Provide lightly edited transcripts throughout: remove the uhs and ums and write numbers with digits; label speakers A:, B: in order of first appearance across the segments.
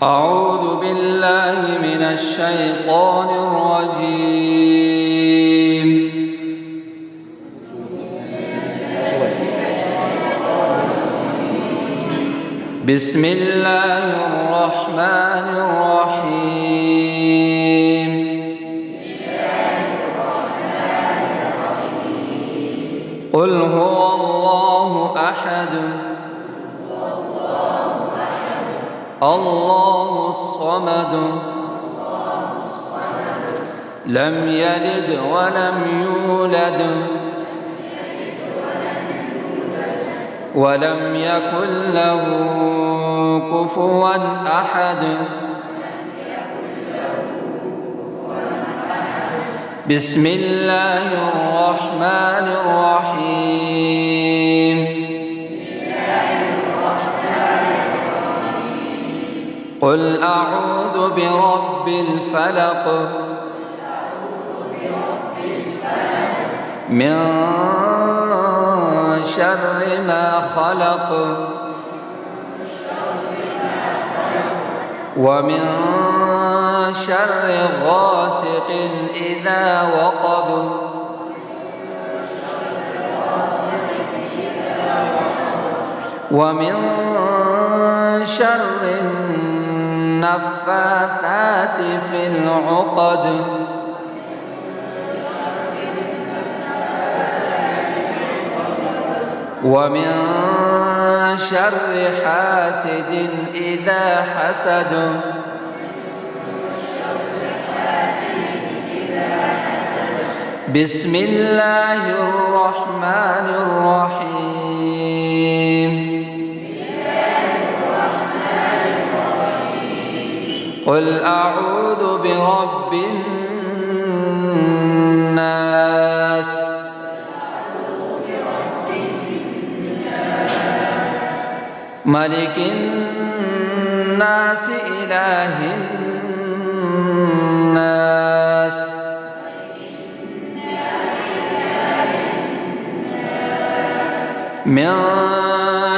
A: أعوذ بالله من الشيطان الرجيم. بسم الله الرحمن الرحيم. قل هو الله أحد الله الصمد لم يلد ولم يولد ولم يكن له كفوا أحد. بسم الله الرحمن الرحيم. قل أعوذ برب الفلق من شر ما خلق ومن شر غاسق إذا وقب ومن شر النفاثات في العقد ومن شر حاسد إذا حسد. بسم الله الرحمن الرحيم. قل أعوذ برب الناس ملك الناس إله الناس من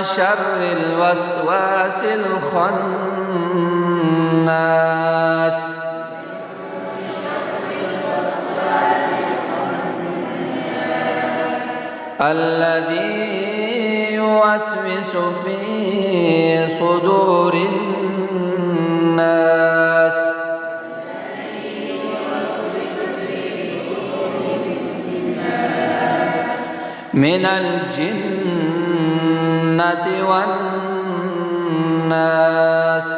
A: شر الوسواس الخناس الذي يوسوس في صدور الناس من الجنة والناس.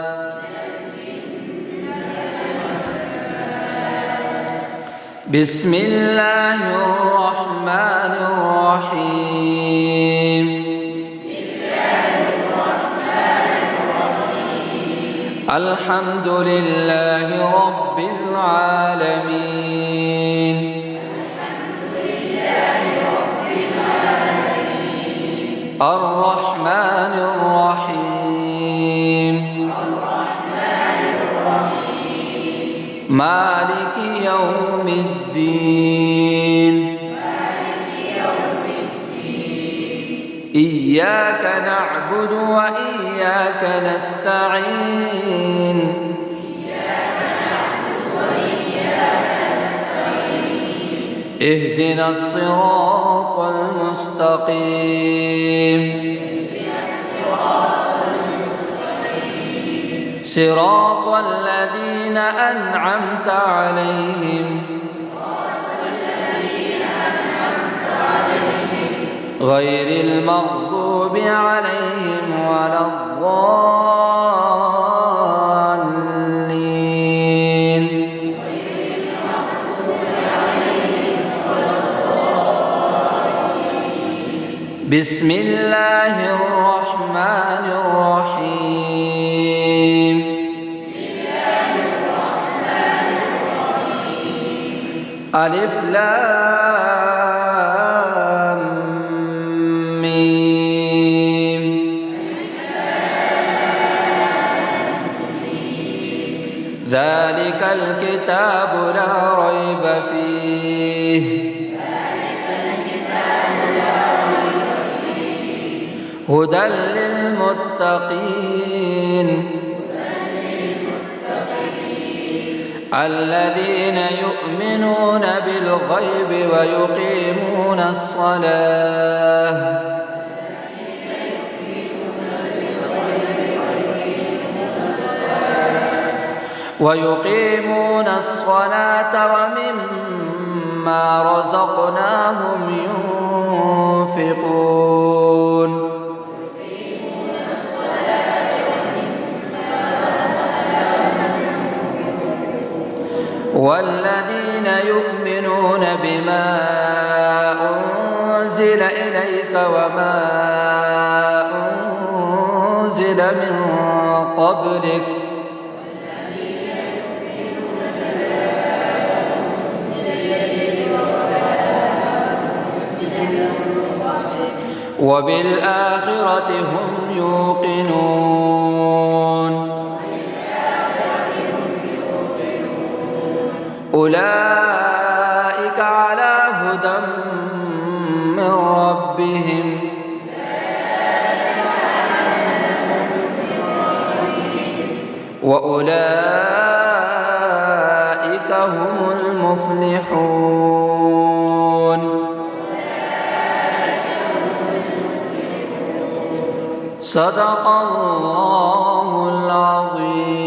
A: بسم الله الرحمن الرحيم. الحمد لله رب العالمين. الرحمن الرحيم. مالك يوم الدين. إياك نعبد وإياك نستعين. اهدنا الصراط المستقيم. صراط الذين أنعمت عليهم غير المغضوب عليهم ولا الضالين. بسم الله الرحمن الرحيم. ألف لام ميم. ذلك الكتاب لا ريب فيه هدى للمتقين الذين يؤمنون بالغيب ويقيمون الصلاة ومما رزقناهم ينفقون والذين يؤمنون بما أنزل إليك وما أنزل من قبلك وبالآخرة هم يوقنون أولئك على هدى من ربهم وأولئك هم المفلحون. صدق الله العظيم.